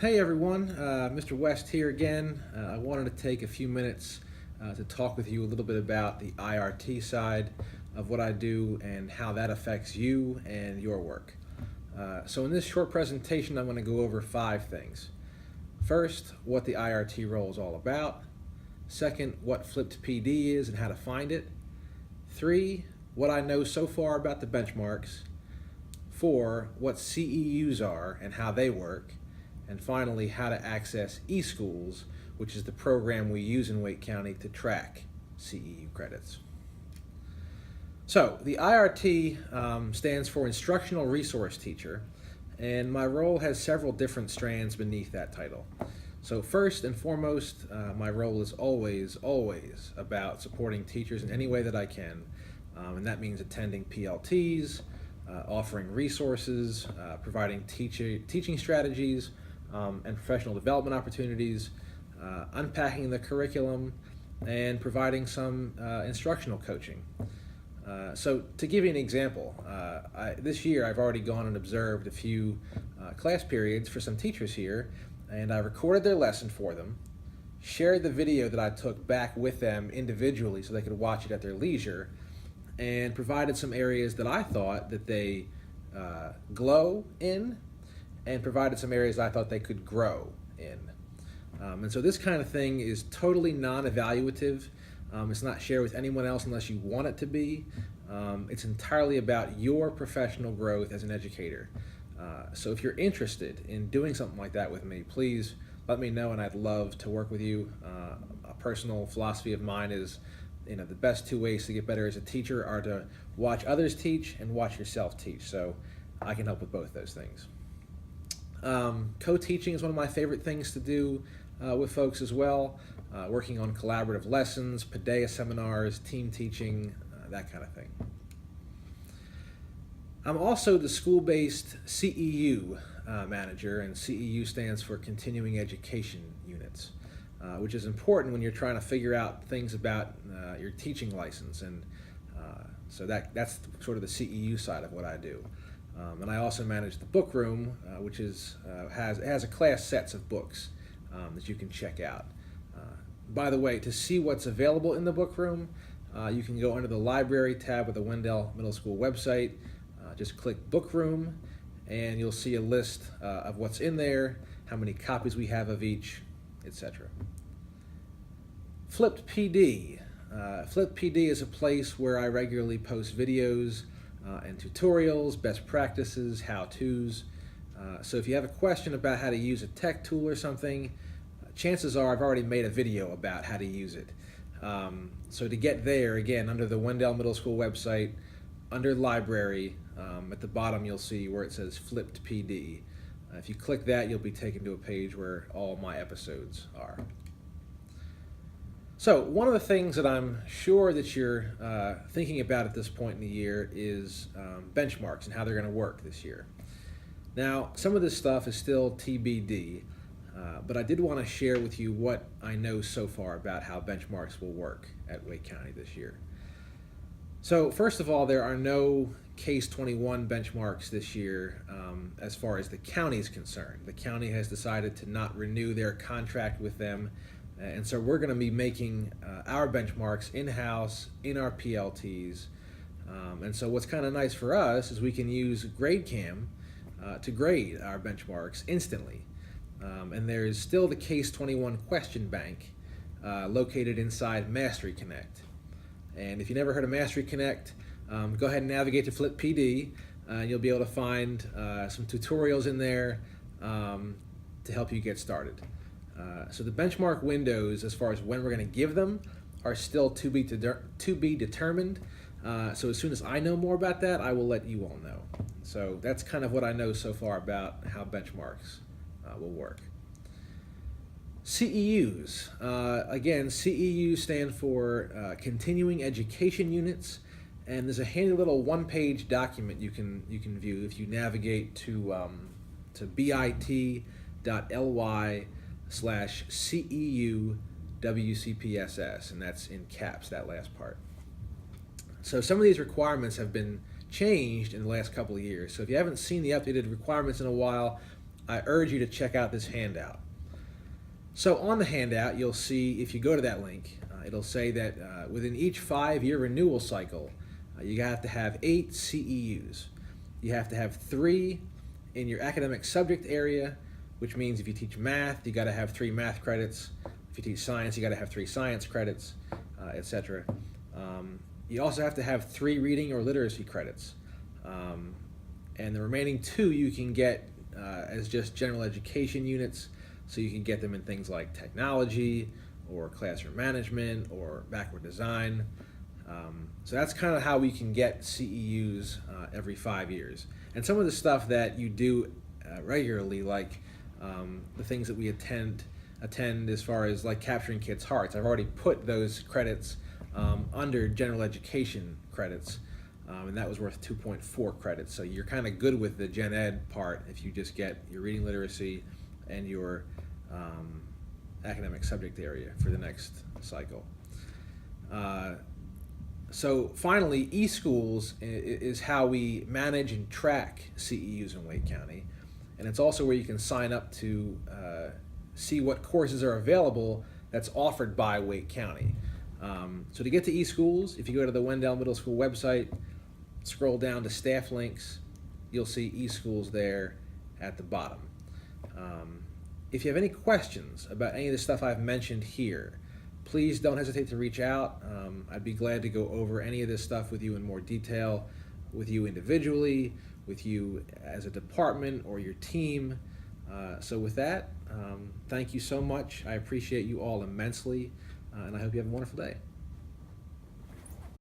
Hey everyone, Mr. West here again. I wanted to take a few minutes to talk with you a little bit about the IRT side of what I do and how that affects you and your work. So in this short presentation, I'm going to go over 5 things. First, what the IRT role is all about. Second, what flipped PD is and how to find it. 3, what I know so far about the benchmarks. 4, what CEUs are and how they work. And finally, how to access eSchools, which is the program we use in Wake County to track CEU credits. So the IRT stands for Instructional Resource Teacher, and my role has several different strands beneath that title. So first and foremost, my role is always about supporting teachers in any way that I can, and that means attending PLTs, offering resources, providing teaching strategies, and professional development opportunities, unpacking the curriculum, and providing some instructional coaching. So to give you an example, this year I've already gone and observed a few class periods for some teachers here, and I recorded their lesson for them, shared the video that I took back with them individually so they could watch it at their leisure, and provided some areas that I thought that they glow in, and provided some areas I thought they could grow in. And so this kind of thing is totally non-evaluative. It's not shared with anyone else unless you want it to be. It's entirely about your professional growth as an educator. So if you're interested in doing something like that with me, please let me know, and I'd love to work with you. A personal philosophy of mine is, the best 2 ways to get better as a teacher are to watch others teach and watch yourself teach. So I can help with both those things. Co-teaching is one of my favorite things to do with folks as well, working on collaborative lessons, Paideia seminars, team teaching, that kind of thing. I'm also the school-based CEU manager, and CEU stands for Continuing Education Units, which is important when you're trying to figure out things about your teaching license, and so that's sort of the CEU side of what I do. And I also manage the book room, which has a class sets of books that you can check out. By the way, to see what's available in the book room, you can go under the library tab of the Wendell Middle School website. Just click book room, and you'll see a list of what's in there, how many copies we have of each, etc. Flipped PD. Flipped PD is a place where I regularly post videos and tutorials, best practices, how-tos. So if you have a question about how to use a tech tool or something, chances are I've already made a video about how to use it. So to get there, again, under the Wendell Middle School website, under Library, at the bottom you'll see where it says Flipped PD. If you click that, you'll be taken to a page where all my episodes are. So one of the things that I'm sure that you're thinking about at this point in the year is benchmarks and how they're going to work this year. Now, some of this stuff is still TBD, but I did want to share with you what I know so far about how benchmarks will work at Wake County this year. So first of all, there are no Case 21 benchmarks this year as far as the county is concerned. The county has decided to not renew their contract with them, and so we're going to be making our benchmarks in-house in our PLTs. And so what's kind of nice for us is we can use GradeCam to grade our benchmarks instantly. And there's still the Case 21 question bank located inside Mastery Connect. And if you never heard of Mastery Connect, go ahead and navigate to Flip PD, and you'll be able to find some tutorials in there to help you get started. So the benchmark windows, as far as when we're going to give them, are still to be determined. So as soon as I know more about that, I will let you all know. So that's kind of what I know so far about how benchmarks will work. CEUs. Again, CEUs stand for Continuing Education Units, and there's a handy little one-page document you can view if you navigate to bit.ly/CEU WCPSS, and that's in caps, that last part. So some of these requirements have been changed in the last couple of years. So if you haven't seen the updated requirements in a while, I urge you to check out this handout. So on the handout, you'll see, if you go to that link, it'll say that within each 5-year renewal cycle, you have to have 8 CEUs. You have to have 3 in your academic subject area, which means if you teach math, you got to have 3 math credits. If you teach science, you got to have 3 science credits, etc. You also have to have 3 reading or literacy credits. And the remaining 2 you can get as just general education units, so you can get them in things like technology or classroom management or backward design. So that's kind of how we can get CEUs every 5 years. And some of the stuff that you do regularly, like the things that we attend as far as like capturing kids' hearts, I've already put those credits under general education credits, and that was worth 2.4 credits. So you're kind of good with the gen ed part if you just get your reading literacy and your academic subject area for the next cycle. So finally, eSchools is how we manage and track CEUs in Wake County, and it's also where you can sign up to see what courses are available that's offered by Wake County. So to get to eSchools, if you go to the Wendell Middle School website, scroll down to staff links, you'll see eSchools there at the bottom. If you have any questions about any of the stuff I've mentioned here, please don't hesitate to reach out. I'd be glad to go over any of this stuff with you in more detail, with you individually, with you as a department or your team. So with that, thank you so much. I appreciate you all immensely, and I hope you have a wonderful day.